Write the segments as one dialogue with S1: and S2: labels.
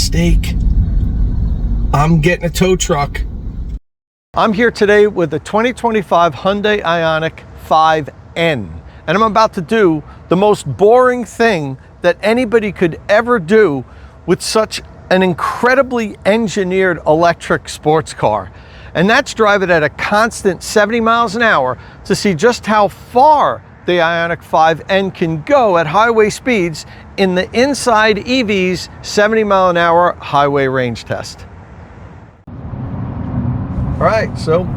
S1: mistake. I'm getting a tow truck.
S2: I'm here today with the 2025 Hyundai Ioniq 5N, and I'm about to do the most boring thing that anybody could ever do with such an incredibly engineered electric sports car. And that's drive it at a constant 70 miles an hour to see just how far the Ioniq 5N can go at highway speeds in the InsideEVs 70 mile an hour highway range test. All right, so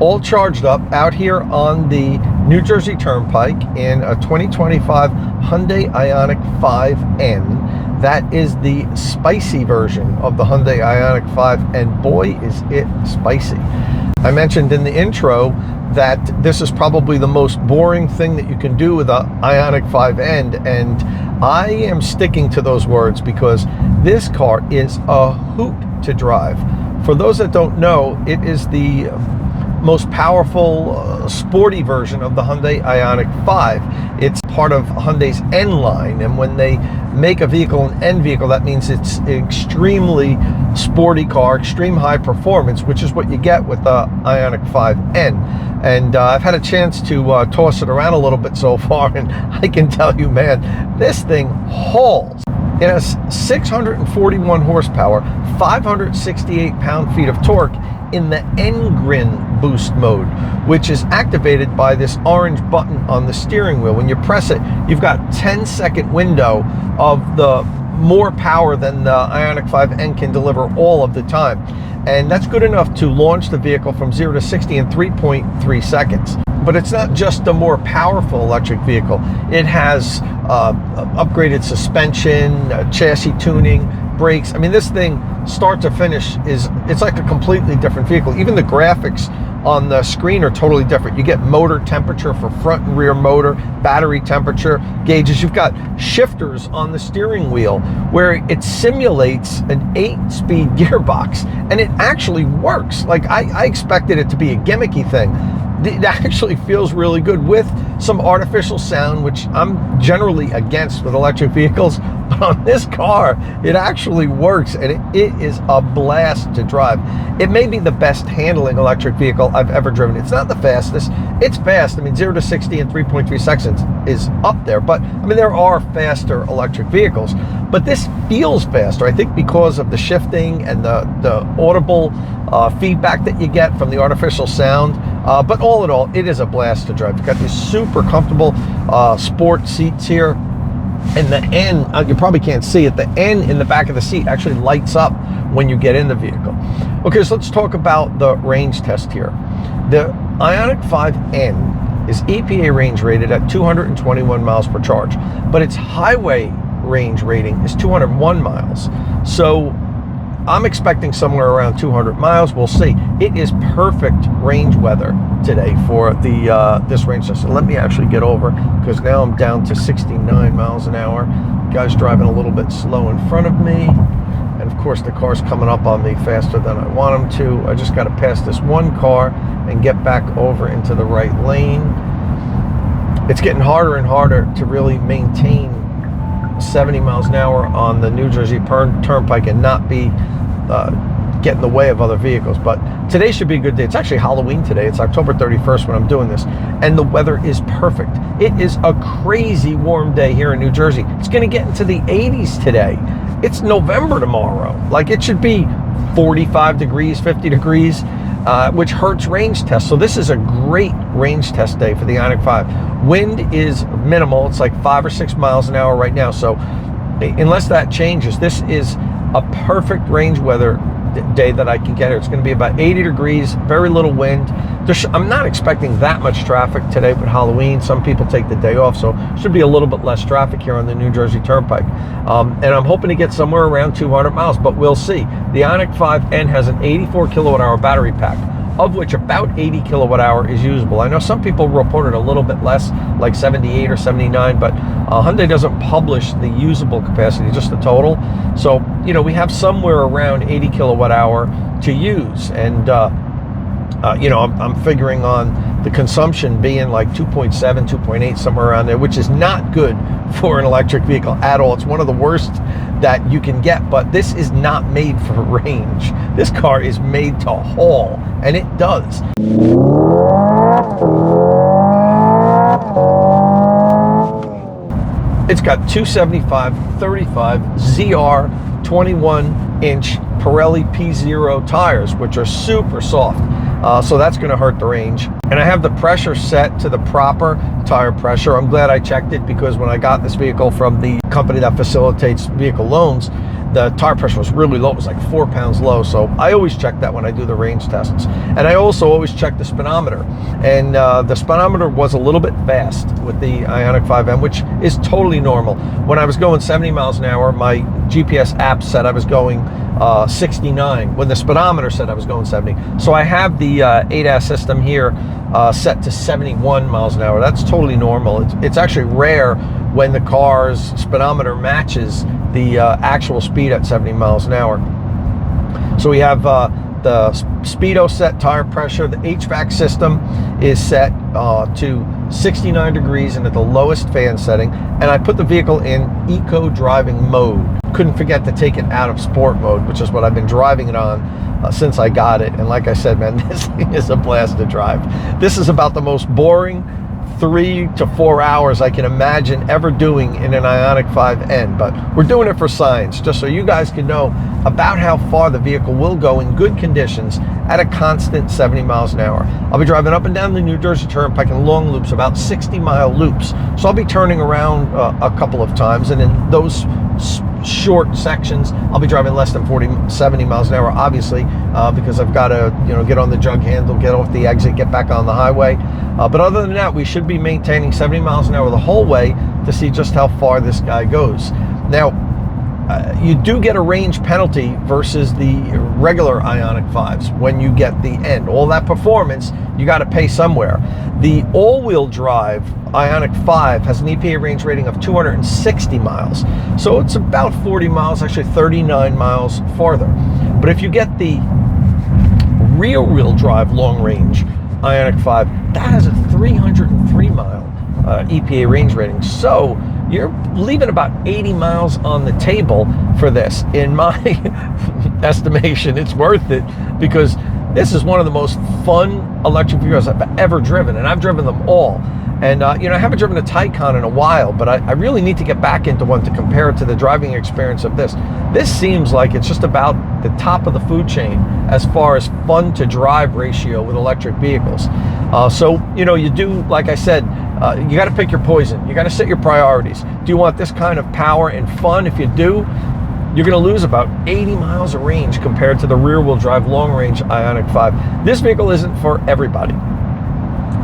S2: all charged up out here on the New Jersey Turnpike in a 2025 Hyundai Ioniq 5N. That is the spicy version of the Hyundai Ioniq 5, and boy is it spicy. I mentioned in the intro that this is probably the most boring thing that you can do with a Ioniq 5N, and I am sticking to those words because this car is a hoot to drive. For those that don't know, it is the most powerful, sporty version of the Hyundai Ioniq 5. It's part of Hyundai's N line, and when they make a vehicle an N vehicle, that means it's an extremely sporty car, extreme high performance, which is what you get with the Ioniq 5N. And I've had a chance to toss it around a little bit so far, and I can tell you, man, this thing hauls. It has 641 horsepower, 568 pound-feet of torque in the N-Grin boost mode, which is activated by this orange button on the steering wheel. When you press it, you've got 10-second window of the more power than the Ioniq 5N can deliver all of the time. And that's good enough to launch the vehicle from 0 to 60 in 3.3 seconds. But it's not just a more powerful electric vehicle. It has upgraded suspension, chassis tuning, brakes. I mean, this thing, start to finish, it's like a completely different vehicle. Even the graphics on the screen are totally different. You get motor temperature for front and rear motor, battery temperature gauges. You've got shifters on the steering wheel where it simulates an 8-speed gearbox, and it actually works. Like I expected it to be a gimmicky thing. It actually feels really good with some artificial sound, which I'm generally against with electric vehicles. But on this car, it actually works, and it is a blast to drive. It may be the best handling electric vehicle I've ever driven. It's not the fastest. It's fast. I mean, 0 to 60 in 3.3 seconds is up there. But, I mean, there are faster electric vehicles. But this feels faster, I think, because of the shifting and the audible feedback that you get from the artificial sound. But all in all, it is a blast to drive. You've got these super comfortable sport seats here. And the N, you probably can't see it, the N in the back of the seat actually lights up when you get in the vehicle. Okay, so let's talk about the range test here. The Ioniq 5N is EPA range rated at 221 miles per charge, but its highway range rating is 201 miles. So I'm expecting somewhere around 200 miles. We'll see. It is perfect range weather today for the this range test. So let me actually get over, because now I'm down to 69 miles an hour. Guy's driving a little bit slow in front of me, and of course the car's coming up on me faster than I want him to. I just got to pass this one car and get back over into the right lane. It's getting harder and harder to really maintain 70 miles an hour on the New Jersey Turnpike and not be get in the way of other vehicles. But today should be a good day. It's actually Halloween today. It's October 31st when I'm doing this, and the weather is perfect. It is a crazy warm day here in New Jersey. It's going to get into the 80s today. It's November tomorrow. Like, it should be 45 degrees, 50 degrees, which hurts range tests. So this is a great range test day for the Ioniq 5. Wind is minimal. It's like 5 or 6 miles an hour right now. So unless that changes, this is a perfect range weather day that I can get here. It's going to be about 80 degrees, very little wind. I'm not expecting that much traffic today with Halloween. Some people take the day off, so should be a little bit less traffic here on the New Jersey Turnpike. And I'm hoping to get somewhere around 200 miles, but we'll see. The Ioniq 5N has an 84 kilowatt hour battery pack, of which about 80 kilowatt hour is usable. I know some people reported a little bit less, like 78 or 79, but Hyundai doesn't publish the usable capacity, just the total. So, you know, we have somewhere around 80 kilowatt hour to use. And, you know, I'm figuring on the consumption being like 2.7, 2.8, somewhere around there, which is not good for an electric vehicle at all. It's one of the worst that you can get, but this is not made for range. This car is made to haul, and it does. It's got 275/35 ZR 21-inch Pirelli P0 tires, which are super soft. So that's going to hurt the range. And I have the pressure set to the proper tire pressure. I'm glad I checked it, because when I got this vehicle from the company that facilitates vehicle loans, the tire pressure was really low. It was like 4 pounds low. So I always check that when I do the range tests. And I also always check the speedometer. And the speedometer was a little bit fast with the Ioniq 5N, which is totally normal. When I was going 70 miles an hour, my GPS app said I was going 69, when the speedometer said I was going 70. So I have the ADAS system here set to 71 miles an hour. That's totally normal. It's actually rare when the car's speedometer matches the actual speed at 70 miles an hour. So we have the speedo set tire pressure. The HVAC system is set to 69 degrees and at the lowest fan setting. And I put the vehicle in eco driving mode. Couldn't forget to take it out of sport mode, which is what I've been driving it on since I got it. And like I said, man, this thing is a blast to drive. This is about the most boring 3 to 4 hours I can imagine ever doing in an Ioniq 5N, but we're doing it for science, just so you guys can know about how far the vehicle will go in good conditions at a constant 70 miles an hour. I'll be driving up and down the New Jersey Turnpike in long loops, about 60-mile loops. So I'll be turning around a couple of times, and in those short sections I'll be driving less than 70 miles an hour, obviously, because I've got to get on the jug handle, get off the exit, get back on the highway. But other than that, we should be maintaining 70 miles an hour the whole way to see just how far this guy goes. Now, you do get a range penalty versus the regular Ioniq 5s when you get the N. All that performance, you got to pay somewhere. The all-wheel drive Ioniq 5 has an EPA range rating of 260 miles. So it's about 40 miles, actually 39 miles farther. But if you get the rear-wheel drive long-range Ioniq 5, that has a 303-mile EPA range rating. So you're leaving about 80 miles on the table for this. In my estimation, it's worth it, because this is one of the most fun electric vehicles I've ever driven, and I've driven them all. And I haven't driven a Taycan in a while, but I really need to get back into one to compare it to the driving experience of this. This seems like it's just about the top of the food chain as far as fun to drive ratio with electric vehicles. So you do, like I said, you got to pick your poison. You got to set your priorities. Do you want this kind of power and fun? If you do, you're going to lose about 80 miles of range compared to the rear-wheel drive long-range Ioniq 5. This vehicle isn't for everybody.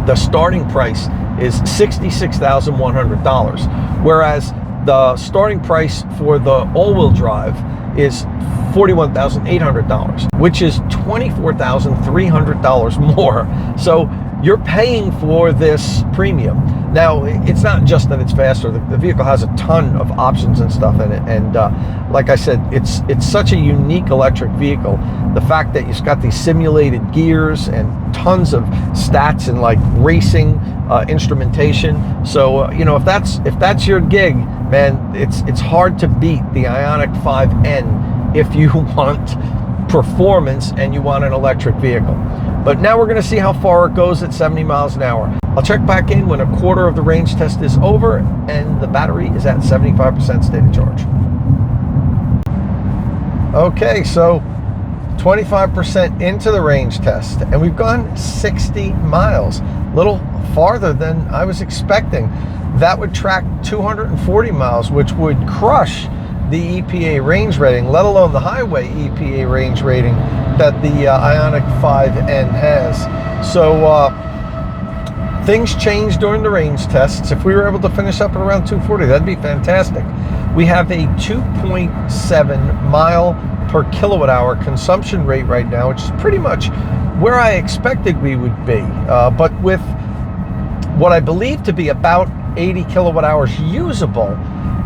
S2: The starting price is $66,100, whereas the starting price for the all-wheel drive is $41,800, which is $24,300 more. So you're paying for this premium. Now, it's not just that it's faster. The vehicle has a ton of options and stuff in it. And like I said, it's such a unique electric vehicle. The fact that it's got these simulated gears and tons of stats and like racing instrumentation. So if that's your gig, man, it's hard to beat the Ioniq 5N if you want performance and you want an electric vehicle. But now we're going to see how far it goes at 70 miles an hour. I'll check back in when a quarter of the range test is over and the battery is at 75% state of charge. Okay, so 25% into the range test, and we've gone 60 miles, a little farther than I was expecting. That would track 240 miles, which would crush the EPA range rating, let alone the highway EPA range rating that the Ioniq 5N has. So things changed during the range tests. If we were able to finish up at around 240, that'd be fantastic. We have a 2.7 mile per kilowatt hour consumption rate right now, which is pretty much where I expected we would be, but with what I believe to be about 80 kilowatt hours usable,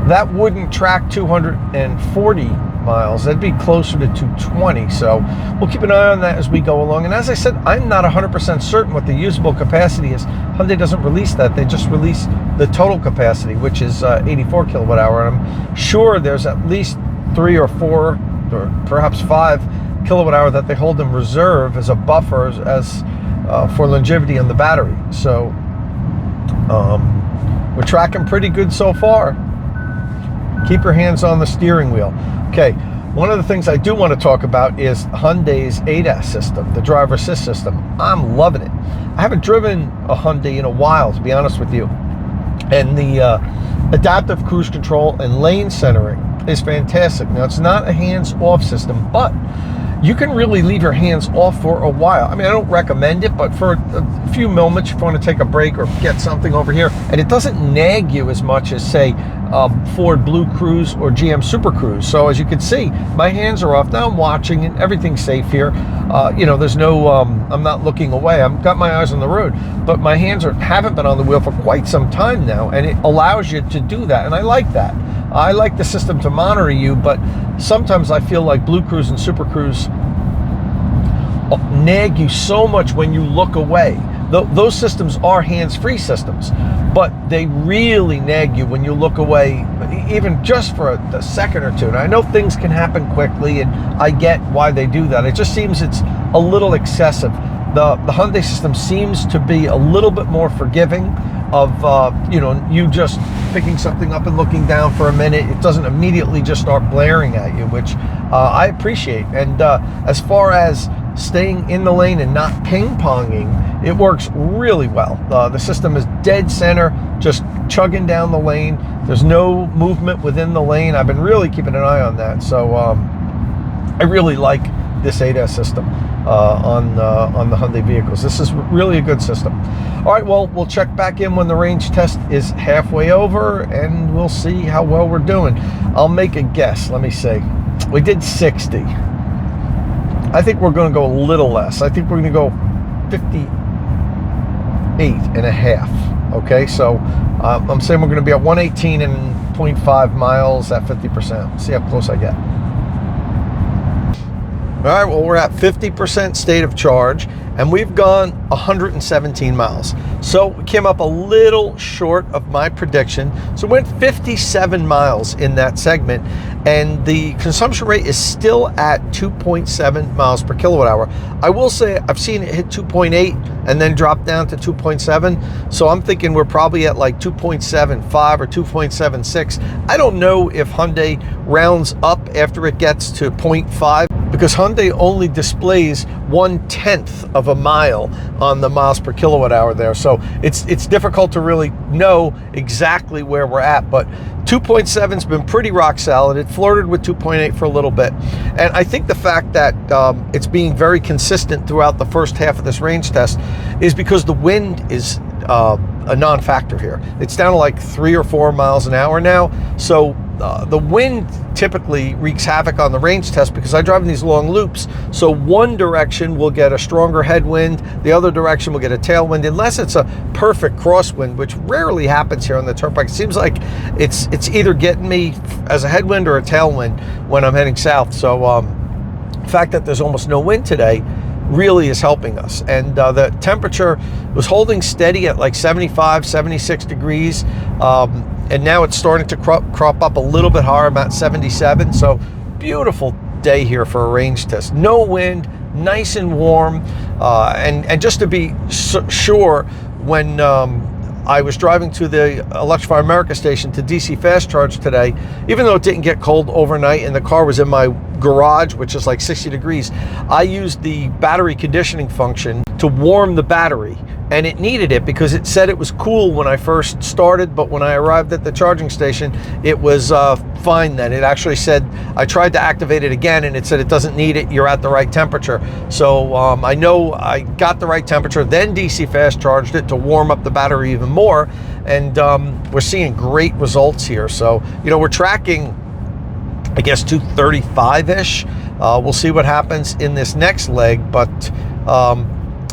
S2: that wouldn't track 240 miles. That'd be closer to 220. So we'll keep an eye on that as we go along. And as I said, I'm not 100% certain what the usable capacity is. Hyundai doesn't release that. They just release the total capacity, which is 84 kilowatt hour. And I'm sure there's at least 3 or 4 or perhaps 5 kilowatt hour that they hold in reserve as a buffer as for longevity on the battery. So we're tracking pretty good so far. Keep your hands on the steering wheel. Okay, one of the things I do want to talk about is Hyundai's ADAS system, the driver assist system. I'm loving it. I haven't driven a Hyundai in a while, to be honest with you. And the adaptive cruise control and lane centering is fantastic. Now, it's not a hands-off system, but you can really leave your hands off for a while. I mean, I don't recommend it, but for a few moments, if you want to take a break or get something over here, and it doesn't nag you as much as, say, Ford Blue Cruise or GM Super Cruise. So as you can see, my hands are off. Now I'm watching and everything's safe here. You know, there's no, I'm not looking away. I've got my eyes on the road, but my hands haven't been on the wheel for quite some time now, and it allows you to do that, and I like that. I like the system to monitor you, but sometimes I feel like Blue Cruise and Super Cruise nag you so much when you look away. Those systems are hands-free systems, but they really nag you when you look away, even just for a second or two. And I know things can happen quickly, and I get why they do that. It just seems it's a little excessive. The Hyundai system seems to be a little bit more forgiving of, you know, you just picking something up and looking down for a minute. It doesn't immediately just start blaring at you, which I appreciate. And as far as staying in the lane and not ping-ponging, it works really well. The system is dead center, just chugging down the lane. There's no movement within the lane. I've been really keeping an eye on that. So I really like this ADAS system on the Hyundai vehicles. This is really a good system. All right, well, we'll check back in when the range test is halfway over, and we'll see how well we're doing. I'll make a guess. Let me see. We did 60. I think we're going to go a little less. I think we're going to go 58.5. Okay, so I'm saying we're going to be at 118.5 miles at 50%. See how close I get. All right, well, we're at 50% state of charge, and we've gone 117 miles. So we came up a little short of my prediction. So we went 57 miles in that segment, and the consumption rate is still at 2.7 miles per kilowatt hour. I will say I've seen it hit 2.8 and then drop down to 2.7. So I'm thinking we're probably at like 2.75 or 2.76. I don't know if Hyundai rounds up after it gets to 0.5, because Hyundai only displays 1/10 of a mile on the miles per kilowatt hour there. So it's difficult to really know exactly where we're at, but 2.7's been pretty rock solid. It flirted with 2.8 for a little bit. And I think the fact that it's being very consistent throughout the first half of this range test is because the wind is a non-factor here. It's down to like 3 or 4 miles an hour now. So the wind typically wreaks havoc on the range test because I drive in these long loops. So one direction will get a stronger headwind, the other direction will get a tailwind, unless it's a perfect crosswind, which rarely happens here on the turnpike. It seems like it's either getting me as a headwind or a tailwind when I'm heading south. So the fact that there's almost no wind today really is helping us. And the temperature was holding steady at like 75, 76 degrees. And now it's starting to crop up a little bit higher. I'm at 77. So beautiful day here for a range test. No wind, nice and warm. And just to be sure, when I was driving to the Electrify America station to DC fast charge today, even though it didn't get cold overnight and the car was in my garage, which is like 60 degrees, I used the battery conditioning function to warm the battery. And it needed it because it said it was cool when I first started, but when I arrived at the charging station, it was fine then. It actually said, I tried to activate it again and it said it doesn't need it, you're at the right temperature. So I know I got the right temperature, then DC fast charged it to warm up the battery even more. And we're seeing great results here. So, you know, we're tracking, I guess, 235-ish. We'll see what happens in this next leg, but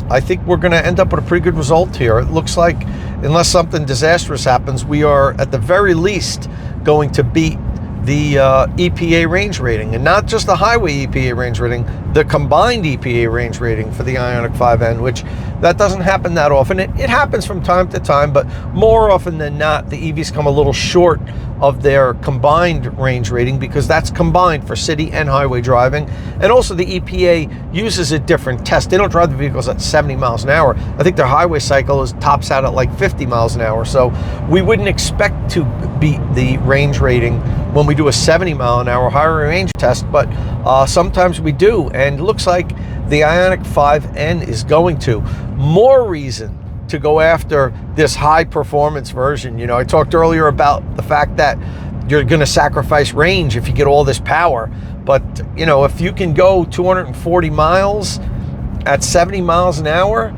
S2: I think we're going to end up with a pretty good result here. It looks like, unless something disastrous happens, we are at the very least going to beat the EPA range rating, and not just the highway EPA range rating, the combined EPA range rating for the Ioniq 5N, which that doesn't happen that often. It happens from time to time, but more often than not, the EVs come a little short of their combined range rating because that's combined for city and highway driving. And also the EPA uses a different test. They don't drive the vehicles at 70 miles an hour. I think their highway cycle tops out at like 50 miles an hour. So we wouldn't expect to beat the range rating when we do a 70 mile an hour highway range test, but sometimes we do. And it looks like the Ioniq 5N is going to. More reason to go after this high performance version. You know, I talked earlier about the fact that you're going to sacrifice range if you get all this power, but you know, if you can go 240 miles at 70 miles an hour,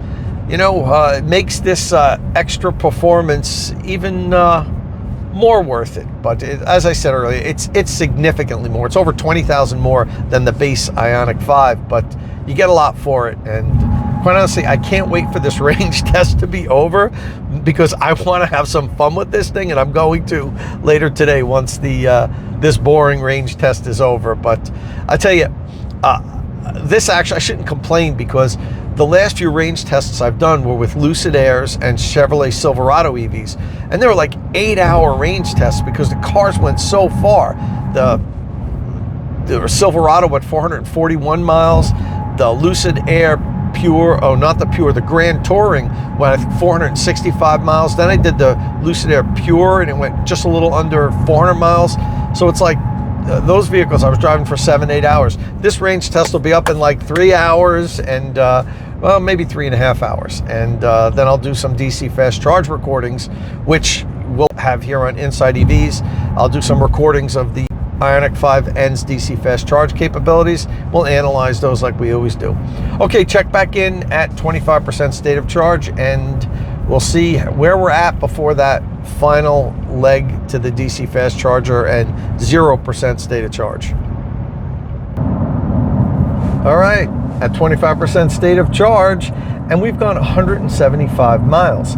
S2: you know, it makes this extra performance even more worth it. But as I said earlier, it's significantly more. It's over 20,000 more than the base Ioniq 5, but you get a lot for it. And quite honestly, I can't wait for this range test to be over because I want to have some fun with this thing, and I'm going to later today once the this boring range test is over. But I tell you, this actually, I shouldn't complain because the last few range tests I've done were with Lucid Airs and Chevrolet Silverado EVs, and they were like 8-hour range tests because the cars went so far. The Silverado went 441 miles. The Lucid Air Pure, oh, not the Pure, the Grand Touring went 465 miles. Then I did the Lucid Air Pure, and it went just a little under 400 miles. So it's like those vehicles I was driving for 7-8 hours. This range test will be up in like 3 hours and well, maybe 3.5 hours. And then I'll do some DC fast charge recordings, which we'll have here on InsideEVs. I'll do some recordings of the Ioniq 5N's DC fast charge capabilities. We'll analyze those like we always do. Okay, check back in at 25% state of charge, and we'll see where we're at before that final leg to the DC fast charger and 0% state of charge. All right, at 25% state of charge, and we've gone 175 miles.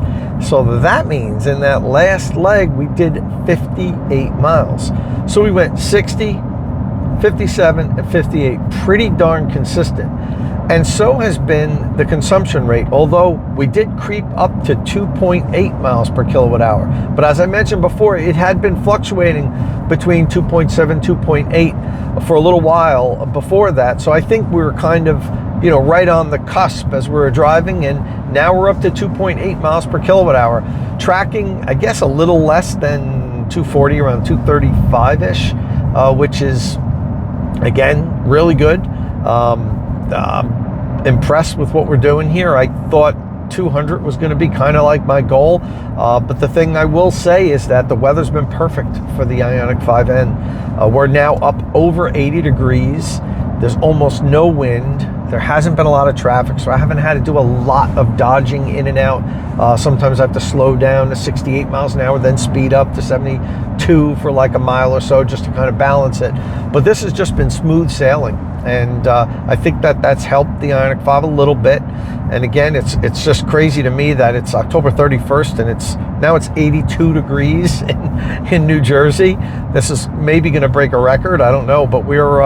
S2: So that means in that last leg, we did 58 miles. So we went 60, 57, and 58, pretty darn consistent. And so has been the consumption rate, although we did creep up to 2.8 miles per kilowatt hour. But as I mentioned before, it had been fluctuating between 2.7, 2.8 for a little while before that. So I think we were kind of, you know, right on the cusp as we were driving, and now we're up to 2.8 miles per kilowatt hour. Tracking, I guess, a little less than 240, around 235-ish, which is, again, really good. Impressed with what we're doing here. I thought 200 was going to be kind of like my goal, but the thing I will say is that the weather's been perfect for the Ioniq 5N. We're now up over 80 degrees. There's almost no wind. There hasn't been a lot of traffic, so I haven't had to do a lot of dodging in and out. Sometimes I have to slow down to 68 miles an hour, then speed up to 72 for like a mile or so just to kind of balance it. But this has just been smooth sailing, and I think that that's helped the Ioniq 5 a little bit. And again, it's just crazy to me that it's October 31st and now it's 82 degrees in New Jersey. This is maybe going to break a record, I don't know, but we're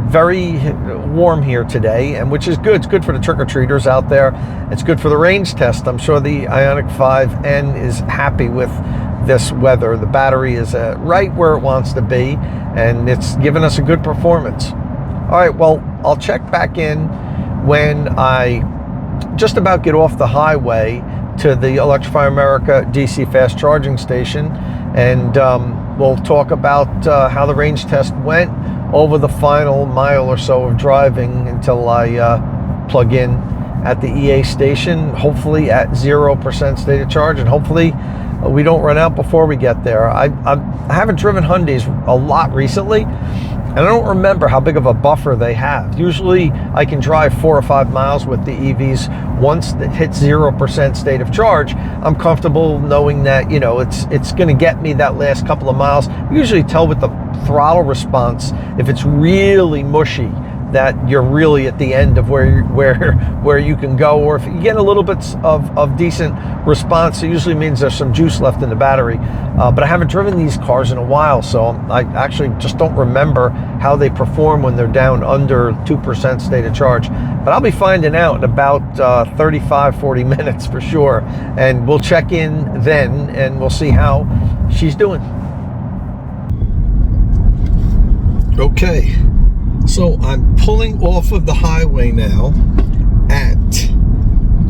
S2: very warm here today, and which is good. It's good for the trick-or-treaters out there. It's good for the range test. I'm sure the Ioniq 5N is happy with this weather. The battery is right where it wants to be, and it's given us a good performance. All right, well, I'll check back in when I just about get off the highway to the Electrify America DC fast charging station, and we'll talk about how the range test went over the final mile or so of driving until I plug in at the EA station, hopefully at 0% state of charge, and hopefully we don't run out before we get there. I haven't driven Hyundais a lot recently, and I don't remember how big of a buffer they have. Usually I can drive 4 or 5 miles with the EVs. Once it hits 0% state of charge, I'm comfortable knowing that, you know, it's going to get me that last couple of miles. We usually tell with the throttle response if it's really mushy, that you're really at the end of where you can go, or if you get a little bit of decent response, it usually means there's some juice left in the battery. But I haven't driven these cars in a while, so I actually just don't remember how they perform when they're down under 2% state of charge. But I'll be finding out in about 35-40 minutes for sure, and we'll check in then and we'll see how she's doing.
S1: Okay, so I'm pulling off of the highway now at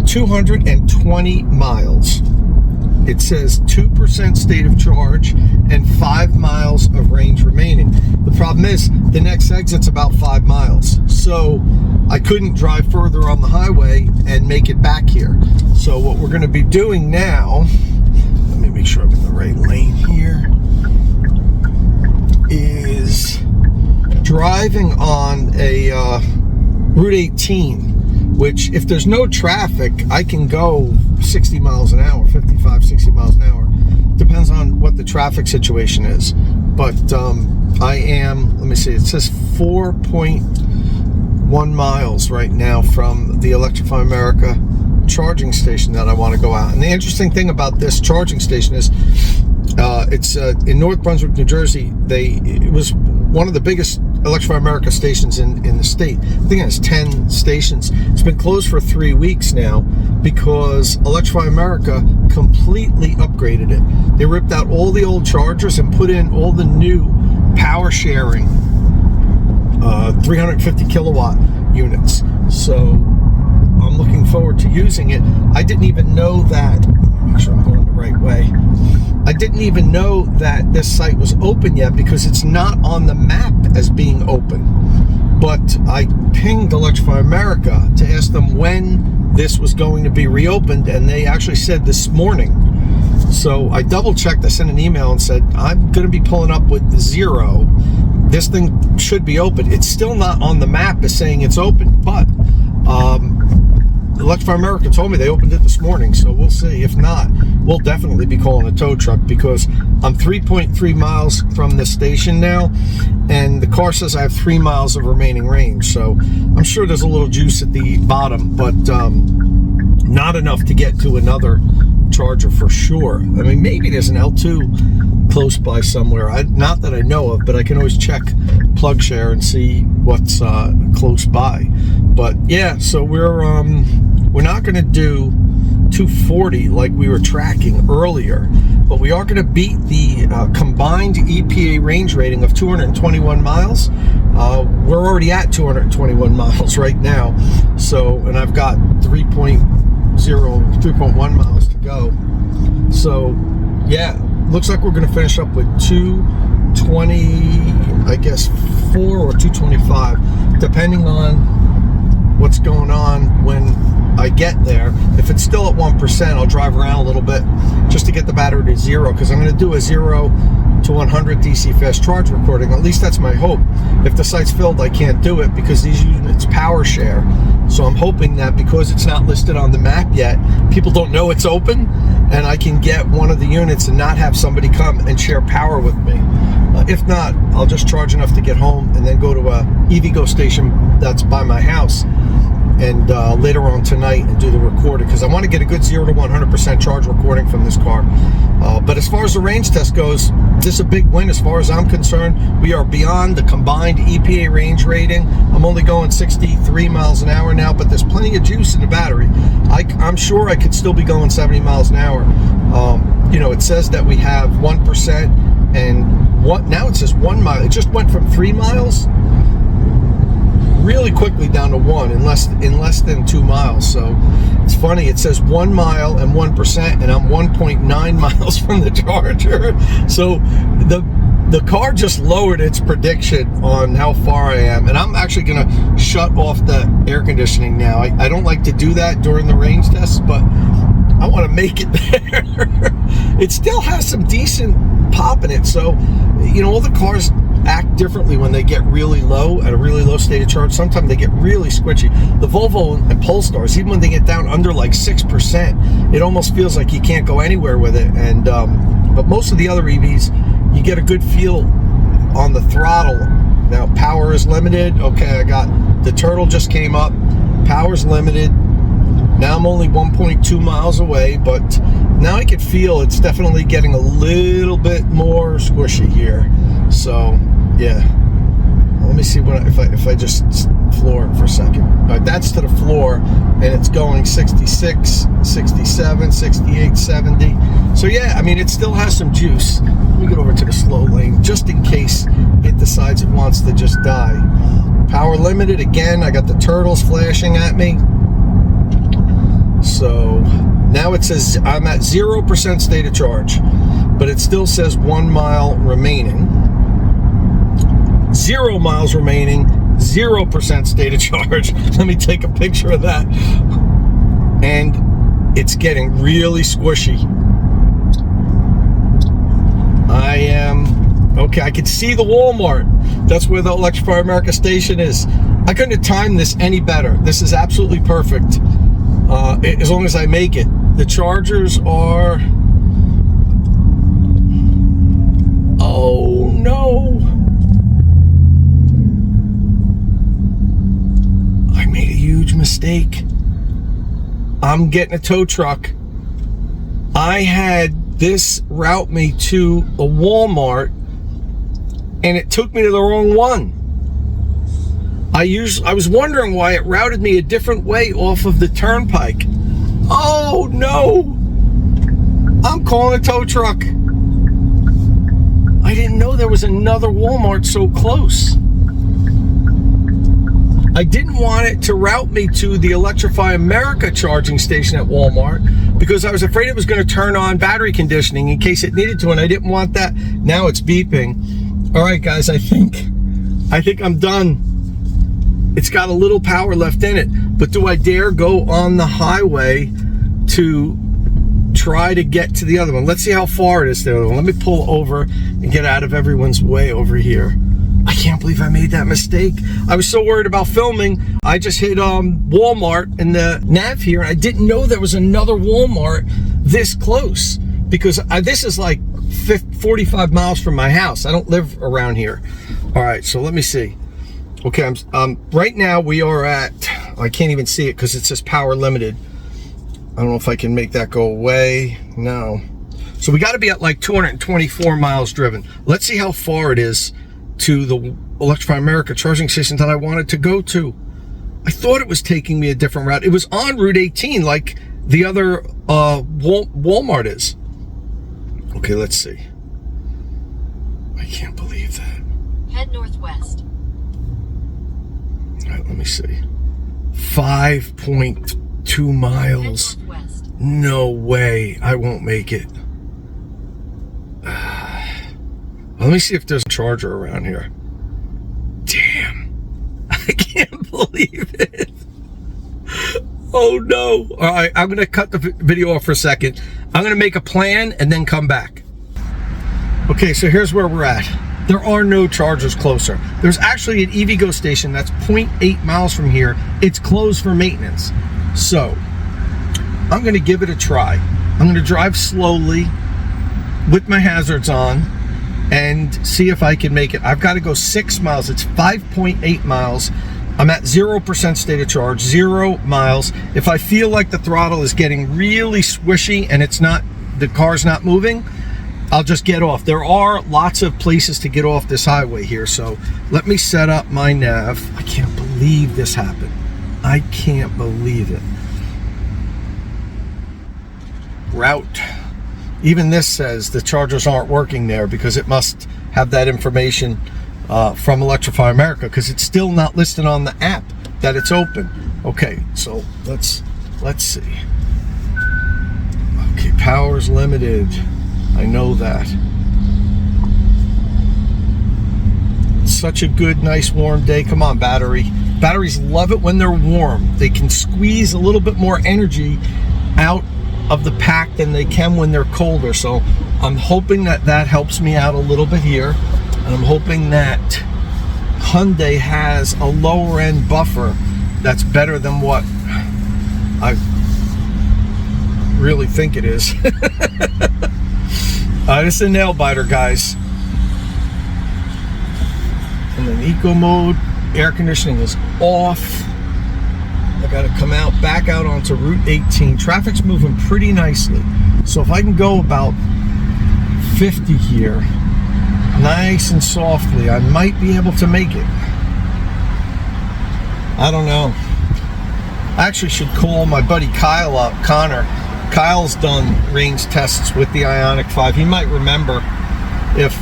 S1: 220 miles. It says 2% state of charge and 5 miles of range remaining. The problem is the next exit's about 5 miles. So I couldn't drive further on the highway and make it back here. So what we're going to be doing now, let me make sure I'm in the right lane here, is driving on a Route 18, which if there's no traffic, I can go 60 miles an hour, 55, 60 miles an hour. Depends on what the traffic situation is. But I am, let me see, it says 4.1 miles right now from the Electrify America charging station that I want to go out. And the interesting thing about this charging station is it's in North Brunswick, New Jersey. It was one of the biggest Electrify America stations in the state. I think it has 10 stations. It's been closed for 3 weeks now because Electrify America completely upgraded it. They ripped out all the old chargers and put in all the new power sharing 350 kilowatt units. So I'm looking forward to using it. I didn't even know that, make sure I'm going the right way. I didn't even know that this site was open yet because it's not on the map as being open. But I pinged Electrify America to ask them when this was going to be reopened, and they actually said this morning. So I double checked, I sent an email and said, I'm going to be pulling up with 0. This thing should be open. It's still not on the map as saying it's open, but Electrify America told me they opened it this morning, so we'll see. If not, we'll definitely be calling a tow truck because I'm 3.3 miles from the station now, and the car says I have 3 miles of remaining range. So I'm sure there's a little juice at the bottom, but not enough to get to another charger for sure. I mean, maybe there's an L2 close by somewhere. Not that I know of, but I can always check PlugShare and see what's close by. But yeah, so we're not going to do 240 like we were tracking earlier, but we are going to beat the combined EPA range rating of 221 miles. We're already at 221 miles right now. So, and I've got 3.1 miles to go. So yeah, looks like we're going to finish up with 220, I guess 4 or 225, depending on what's going on when I get there. If it's still at 1%, I'll drive around a little bit just to get the battery to 0, because I'm going to do a 0 to 100 DC fast charge recording. At least that's my hope. If the site's filled, I can't do it because these units power share. So I'm hoping that because it's not listed on the map yet, people don't know it's open, and I can get one of the units and not have somebody come and share power with me. If not, I'll just charge enough to get home and then go to a EVgo station that's by my house, and later on tonight and do the recording, because I want to get a good 0 to 100% charge recording from this car. But as far as the range test goes, this is a big win as far as I'm concerned. We are beyond the combined EPA range rating. I'm only going 63 miles an hour now, but there's plenty of juice in the battery. I'm sure I could still be going 70 miles an hour. You know, it says that we have 1%, and now it says 1 mile. It just went from 3 miles really quickly down to 1 in less than 2 miles. So it's funny, it says 1 mile and 1%, and I'm 1.9 miles from the charger. So the car just lowered its prediction on how far I am, and I'm actually gonna shut off the air conditioning now. I don't like to do that during the range tests, but I want to make it there. It still has some decent pop in it. So, you know, all the cars act differently when they get really low, at a really low state of charge. Sometimes they get really squishy. The Volvo and Polestars, even when they get down under like 6%, it almost feels like you can't go anywhere with it. And but most of the other EVs, you get a good feel on the throttle Now power is limited. Okay, I got the turtle just came up. Power's limited. Now I'm only 1.2 miles away, but now I can feel it's definitely getting a little bit more squishy here. So yeah, let me see if I just floor it for a second. All right, that's to the floor, and it's going 66, 67, 68, 70. So yeah, I mean, it still has some juice. Let me get over to the slow lane just in case it decides it wants to just die. Power limited again. I got the turtles flashing at me. So now it says I'm at 0% state of charge, but it still says 1 mile remaining. 0 miles remaining, 0% state of charge. Let me take a picture of that. And it's getting really squishy. I am, okay, I can see the Walmart. That's where the Electrify America station is. I couldn't have timed this any better. This is absolutely perfect. As long as I make it. The chargers are, oh no. I made a huge mistake. I'm getting a tow truck. I had this route me to a Walmart, and it took me to the wrong one. I was wondering why it routed me a different way off of the turnpike. Oh no! I'm calling a tow truck. I didn't know there was another Walmart so close. I didn't want it to route me to the Electrify America charging station at Walmart because I was afraid it was going to turn on battery conditioning in case it needed to, and I didn't want that. Now it's beeping. All right, guys, I think I'm done. It's got a little power left in it, but do I dare go on the highway to try to get to the other one? Let's see how far it is to the other one. Let me pull over and get out of everyone's way over here. I can't believe I made that mistake. I was so worried about filming. I just hit Walmart in the nav here, and I didn't know there was another Walmart this close because this is like 45 miles from my house. I don't live around here. All right, so let me see. Okay, right now we are at, I can't even see it because it says power limited. I don't know if I can make that go away. No. So we got to be at like 224 miles driven. Let's see how far it is to the Electrify America charging station that I wanted to go to. I thought it was taking me a different route. It was on Route 18 like the other Walmart is. Okay, let's see. I can't believe that.
S3: Head northwest.
S1: All right, let me see. 5.2 miles. No way. I won't make it. Let me see if there's a charger around here. Damn. I can't believe it. Oh no. All right, I'm going to cut the video off for a second. I'm going to make a plan and then come back. Okay, so here's where we're at. There are no chargers closer. There's actually an EVgo station that's 0.8 miles from here. It's closed for maintenance. So I'm going to give it a try. I'm going to drive slowly with my hazards on and see if I can make it. I've got to go 6 miles. It's 5.8 miles. I'm at 0% state of charge, 0 miles. If I feel like the throttle is getting really swishy and the car's not moving, I'll just get off. There are lots of places to get off this highway here, so let me set up my nav. I can't believe this happened. I can't believe it. Route. Even this says the chargers aren't working there because it must have that information from Electrify America because it's still not listed on the app that it's open. Okay, so let's see. Okay, power's limited. I know that. It's such a good, nice, warm day. Come on, battery. Batteries love it when they're warm. They can squeeze a little bit more energy out of the pack than they can when they're colder. So I'm hoping that helps me out a little bit here. And I'm hoping that Hyundai has a lower end buffer that's better than what I really think it is. This is a nail biter, guys. I'm in eco mode. Air conditioning is off. I got to come back out onto Route 18. Traffic's moving pretty nicely. So if I can go about 50 here, nice and softly, I might be able to make it. I don't know. I actually should call my buddy Kyle up, Connor. Kyle's done range tests with the Ioniq 5. He might remember if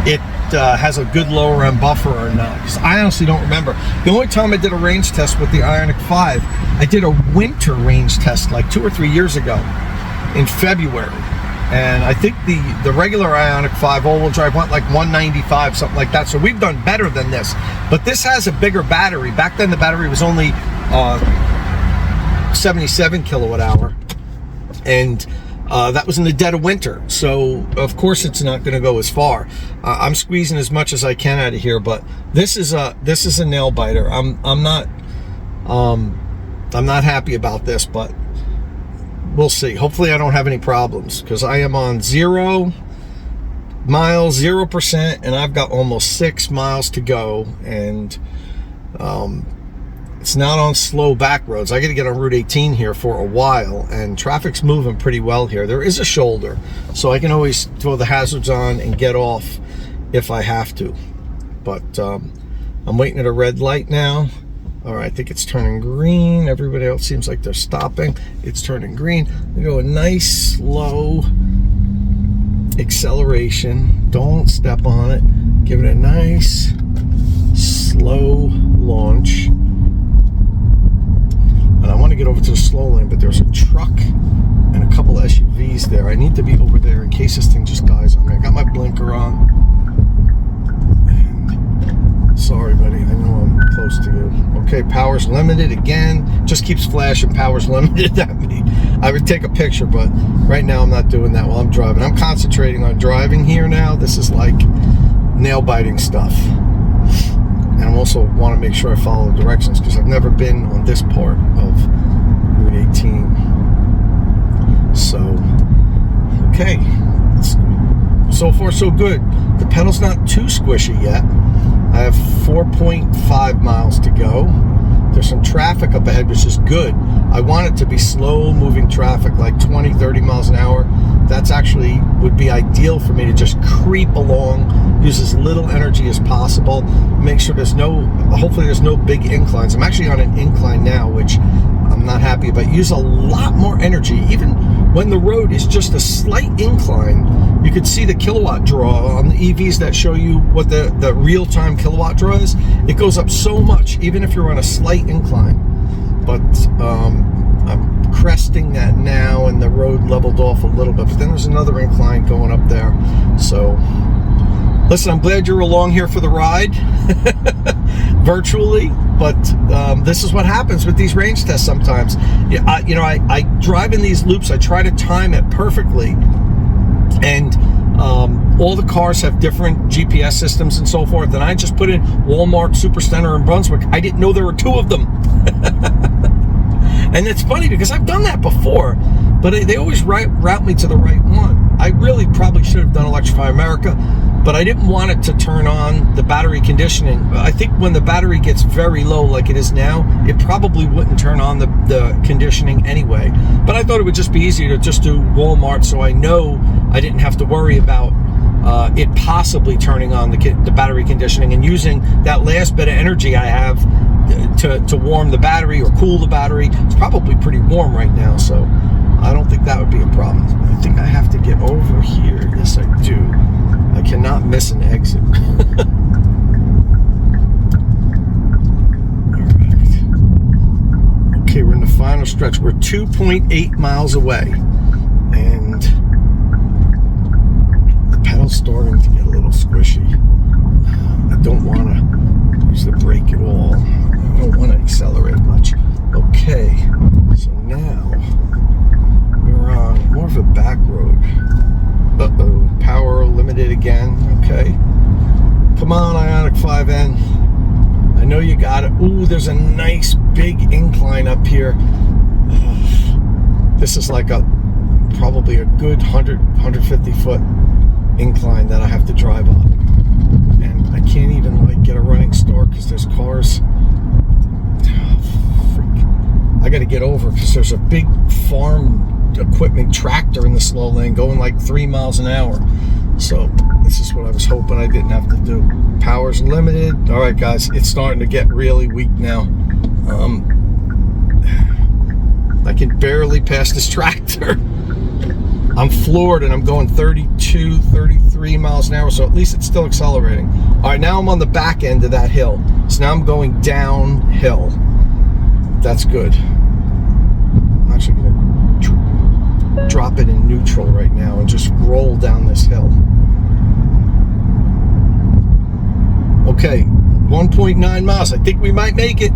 S1: it has a good lower end buffer or not, because I honestly don't remember. The only time I did a range test with the Ioniq 5, I did a winter range test like 2 or 3 years ago in February, and I think the regular Ioniq 5 all-wheel drive went like 195, something like that. So we've done better than this, but this has a bigger battery. Back then the battery was only 77 kilowatt hour, and that was in the dead of winter, so of course it's not going to go as far. I'm squeezing as much as I can out of here, but this is a nail biter. I'm not happy about this, but we'll see. Hopefully I don't have any problems, because I am on 0 miles, 0%, and I've got almost 6 miles to go, and it's not on slow back roads. I got to get on Route 18 here for a while, and traffic's moving pretty well here. There is a shoulder, so I can always throw the hazards on and get off if I have to. But I'm waiting at a red light now. All right, I think it's turning green. Everybody else seems like they're stopping. It's turning green. We go a nice slow acceleration. Don't step on it. Give it a nice slow launch. And I want to get over to the slow lane, but there's a truck and a couple of SUVs there. I need to be over there in case this thing just dies on me. I got my blinker on. And sorry, buddy, I know I'm close to you. Okay, power's limited again. Just keeps flashing power's limited at me. I would take a picture, but right now I'm not doing that while I'm driving. I'm concentrating on driving here now. This is like nail-biting stuff. And I also want to make sure I follow the directions, because I've never been on this part of Route 18. So, okay. So far, so good. The pedal's not too squishy yet. I have 4.5 miles to go. There's some traffic up ahead, which is good. I want it to be slow-moving traffic, like 20, 30 miles an hour. That's actually would be ideal for me to just creep along, use as little energy as possible, make sure hopefully there's no big inclines. I'm actually on an incline now, which I'm not happy about. Use a lot more energy. Even when the road is just a slight incline, you could see the kilowatt draw on the EVs that show you what the real-time kilowatt draw is. It goes up so much, even if you're on a slight incline. But I'm cresting that now, and the road leveled off a little bit, but then there's another incline going up there. So listen, I'm glad you're along here for the ride virtually, but this is what happens with these range tests sometimes. I drive in these loops. I try to time it perfectly, and all the cars have different GPS systems and so forth, and I just put in Walmart Supercenter in Brunswick. I didn't know there were 2 of them. And it's funny because I've done that before, but they always route me to the right one. I really probably should have done Electrify America, but I didn't want it to turn on the battery conditioning. I think when the battery gets very low like it is now, it probably wouldn't turn on the conditioning anyway. But I thought it would just be easier to just do Walmart, so I know I didn't have to worry about it possibly turning on the battery conditioning and using that last bit of energy I have to warm the battery or cool the battery. It's probably pretty warm right now, so I don't think that would be a problem. I think I have to get over here. Yes, I do. I cannot miss an exit. Alright. Okay, we're in the final stretch. We're 2.8 miles away, and the pedal's starting to get a little squishy. I don't want to use the brake at all. I don't want to accelerate much. Okay, so now we're on more of a back road. Uh-oh, power limited again. Okay, come on, Ioniq 5N. I know you got it. Ooh, there's a nice big incline up here. This is like probably a good 150 foot incline that I have to drive up. I can't even like get a running start because there's cars. Freak. I got to get over because there's a big farm equipment tractor in the slow lane going like 3 miles an hour. So this is what I was hoping I didn't have to do. Power's limited. All right, guys, it's starting to get really weak now. I can barely pass this tractor. I'm floored and I'm going 32, 33 miles an hour, so at least it's still accelerating. All right, now I'm on the back end of that hill. So now I'm going downhill. That's good. I'm actually gonna drop it in neutral right now and just roll down this hill. Okay, 1.9 miles. I think we might make it.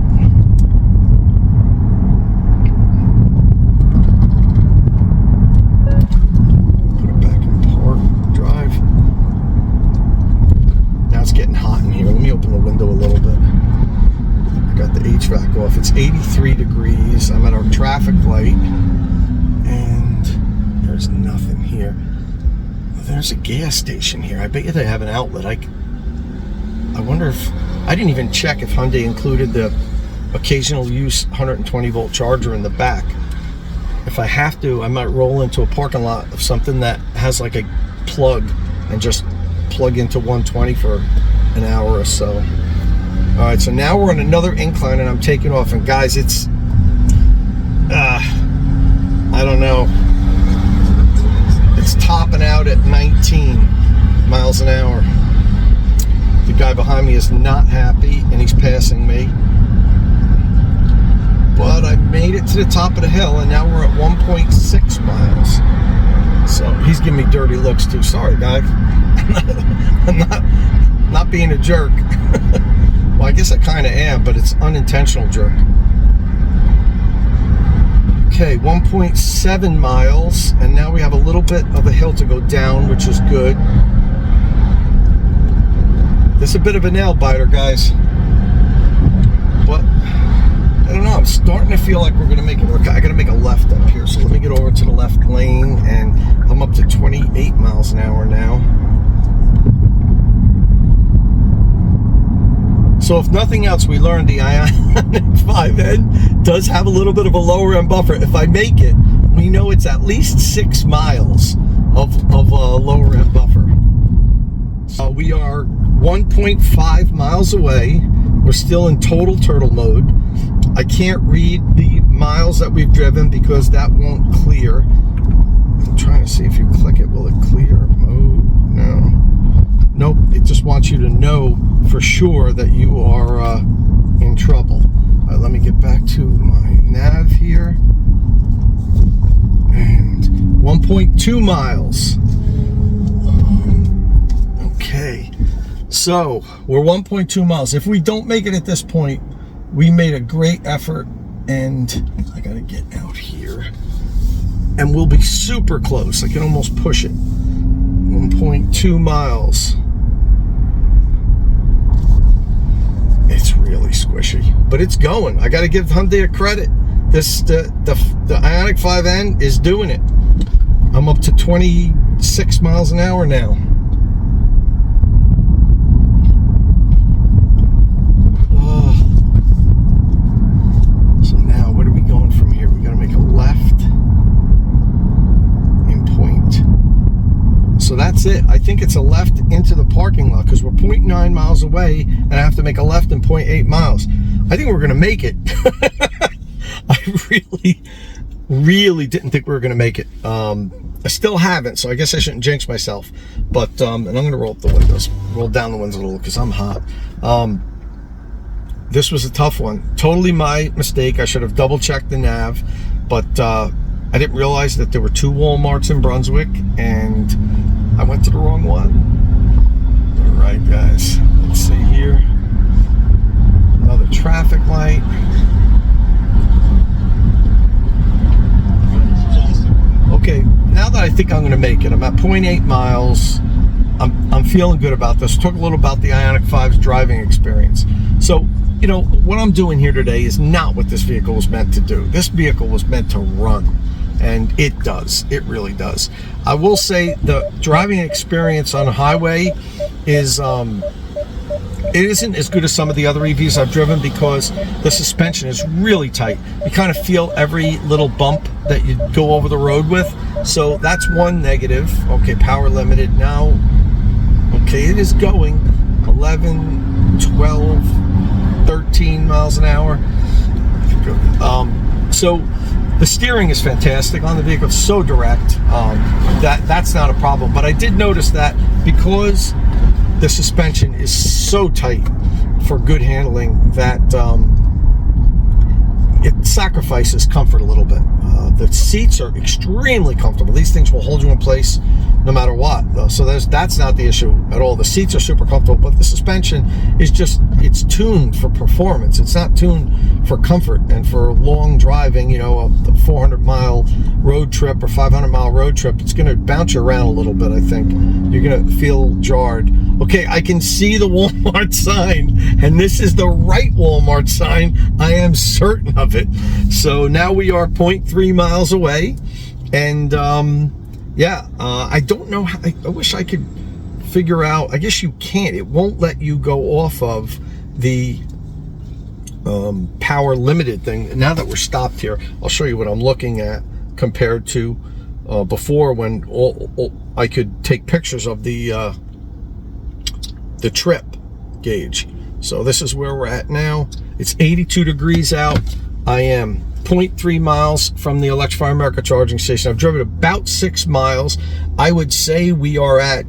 S1: HVAC off. It's 83 degrees. I'm at our traffic light and there's nothing here. There's a gas station here. I bet you they have an outlet. I wonder if I didn't even check if Hyundai included the occasional use 120 volt charger in the back. If I have to, I might roll into a parking lot of something that has like a plug and just plug into 120 for an hour or so. All right, so now we're on another incline and I'm taking off. And guys, it's, I don't know. It's topping out at 19 miles an hour. The guy behind me is not happy and he's passing me. But I made it to the top of the hill and now we're at 1.6 miles. So he's giving me dirty looks too. Sorry, guy. I'm not being a jerk. Well, I guess I kind of am, but it's unintentional jerk. Okay, 1.7 miles, and now we have a little bit of a hill to go down, which is good. This is a bit of a nail biter, guys. But, I don't know, I'm starting to feel like we're going to make it work. I got to make a left up here, so let me get over to the left lane, and I'm up to 28 miles an hour now. So if nothing else, we learned the Ioniq 5N does have a little bit of a lower end buffer. If I make it, we know it's at least 6 miles of a lower end buffer. So we are 1.5 miles away. We're still in total turtle mode. I can't read the miles that we've driven because that won't clear. I'm trying to see if you click it, will it clear? Oh, no. Nope, it just wants you to know for sure that you are in trouble. All right, let me get back to my nav here. And 1.2 miles. Okay, so we're 1.2 miles. If we don't make it at this point, we made a great effort, and I gotta get out here. And we'll be super close. I can almost push it. 1.2 miles. It's really squishy, but it's going. I got to give Hyundai a credit. The Ioniq 5N is doing it. I'm up to 26 miles an hour now. So now, where are we going from here? We got to make a left and point. So that's it. I think it's a left into the parking lot because we're 0.9 miles away and I have to make a left in 0.8 miles. I think we're going to make it. I really didn't think we were going to make it. I still haven't, so I guess I shouldn't jinx myself. But, and I'm going to roll up the windows, roll down the windows a little because I'm hot. This was a tough one. Totally my mistake. I should have double checked the nav, but I didn't realize that there were 2 Walmarts in Brunswick and I went to the wrong one. All right, guys, let's see here. Another traffic light. Okay, now that I think I'm gonna make it, I'm at 0.8 miles. I'm feeling good about this. Talk a little about the Ioniq 5's driving experience. So, you know, what I'm doing here today is not what this vehicle was meant to do. This vehicle was meant to run. And it does. It really does. I will say the driving experience on a highway is It isn't as good as some of the other EVs I've driven because the suspension is really tight. You kind of feel every little bump that you go over the road with. So that's one negative. Okay, power limited now. Okay, it is going 11, 12, 13 miles an hour. So the steering is fantastic on the vehicle, it's so direct. That's not a problem. But I did notice that because the suspension is so tight for good handling that it sacrifices comfort a little bit. The seats are extremely comfortable. These things will hold you in place no matter what. So that's not the issue at all. The seats are super comfortable, but the suspension is just, it's tuned for performance. It's not tuned for comfort and for long driving, you know, a 400-mile road trip or 500-mile road trip. It's going to bounce you around a little bit, I think. You're going to feel jarred. Okay, I can see the Walmart sign, and this is the right Walmart sign. I am certain of it. So now we are 0.3 miles away, and yeah, I don't know how, I wish I could figure out, I guess you can't, it won't let you go off of the power limited thing. Now that we're stopped here, I'll show you what I'm looking at compared to before, when I could take pictures of the trip gauge. So this is where we're at now. It's 82 degrees out. I am 0.3 miles from the Electrify America charging station. I've driven about 6 miles. I would say we are at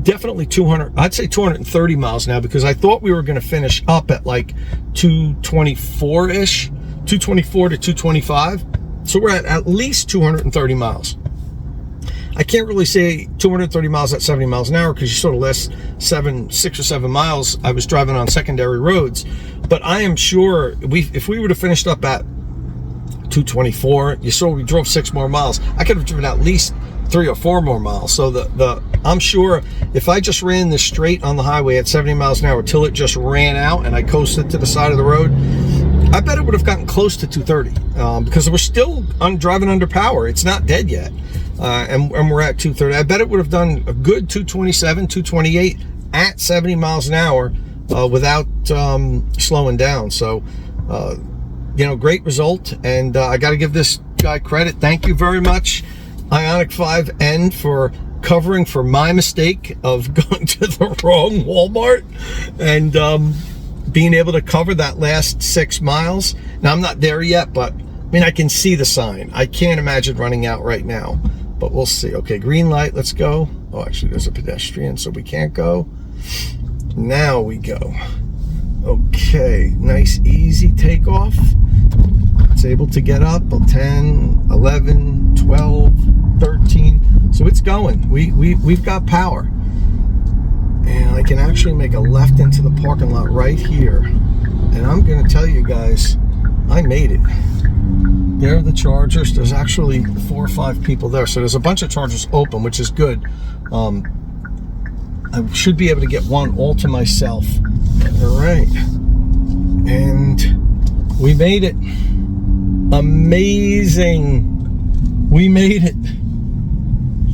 S1: definitely 200, I'd say 230 miles now, because I thought we were going to finish up at like 224-ish, 224 to 225. So we're at least 230 miles. I can't really say 230 miles at 70 miles an hour, because you sort of last 6 or 7 miles I was driving on secondary roads. But I am sure if we would have finished up at 224, you saw we drove 6 more miles. I could have driven at least 3 or 4 more miles. So I'm sure if I just ran this straight on the highway at 70 miles an hour till it just ran out and I coasted to the side of the road, I bet it would have gotten close to 230, because we're still driving under power. It's not dead yet. And we're at 230. I bet it would have done a good 227, 228 at 70 miles an hour without slowing down. So, you know, great result. And I got to give this guy credit. Thank you very much, Ioniq 5N, for covering for my mistake of going to the wrong Walmart and being able to cover that last 6 miles. Now, I'm not there yet, but I mean, I can see the sign. I can't imagine running out right now, but we'll see. Okay, green light, let's go. Oh, actually, there's a pedestrian, so we can't go. Now we go. Okay, nice, easy takeoff. It's able to get up 10, 11, 12, 13. So it's going. We've got power. And I can actually make a left into the parking lot right here. And I'm going to tell you guys, I made it. There are the chargers. There's actually 4 or 5 people there. So there's a bunch of chargers open, which is good. I should be able to get one all to myself. All right. And we made it. Amazing. We made it.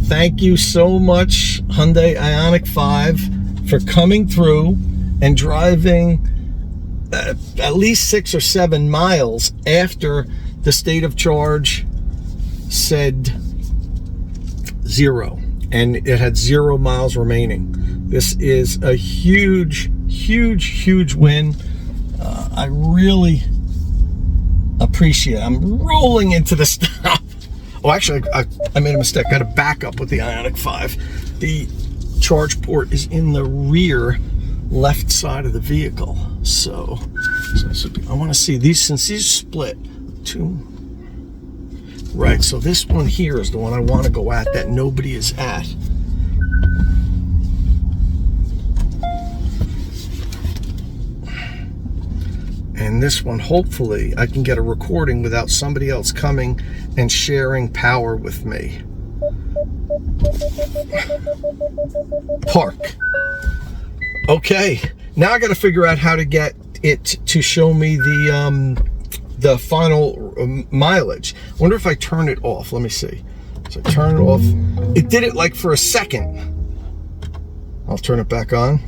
S1: Thank you so much, Hyundai Ioniq 5, for coming through and driving at least 6 or 7 miles after the state of charge said 0, and it had 0 miles remaining. This is a huge, huge, huge win. I really appreciate it. I'm rolling into the stop. Oh, actually, I made a mistake. I got to back up with the Ioniq 5. The charge port is in the rear left side of the vehicle. So I want to see these, since these split. 2. Right, so this one here is the one I want to go at that nobody is at. And this one, hopefully, I can get a recording without somebody else coming and sharing power with me. Park. Okay, now I got to figure out how to get it to show me the final mileage. I wonder if I turn it off. Let me see. So I turn it off. It did it like for a second. I'll turn it back on.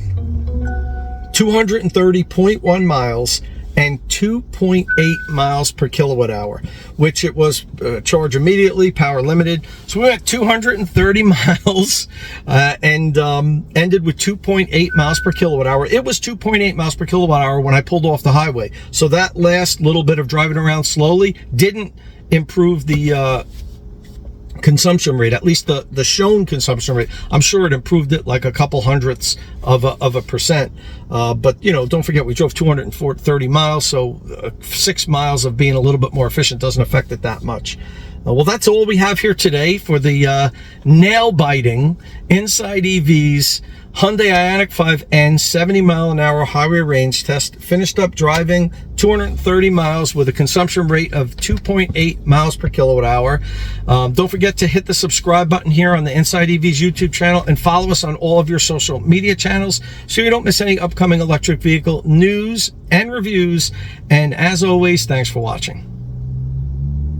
S1: 230.1 miles, and 2.8 miles per kilowatt hour, which it was charge immediately, power limited. So we went 230 miles and ended with 2.8 miles per kilowatt hour. It was 2.8 miles per kilowatt hour when I pulled off the highway. So that last little bit of driving around slowly didn't improve the consumption rate, at least the shown consumption rate. I'm sure it improved it like a couple hundredths of a percent. But you know, don't forget we drove 230 miles, so 6 miles of being a little bit more efficient doesn't affect it that much. Well, that's all we have here today for the nail-biting InsideEVs Hyundai Ioniq 5N 70-mile-an-hour highway range test. Finished up driving 230 miles with a consumption rate of 2.8 miles per kilowatt hour. Don't forget to hit the subscribe button here on the InsideEVs YouTube channel and follow us on all of your social media channels so you don't miss any upcoming electric vehicle news and reviews. And as always, thanks for watching.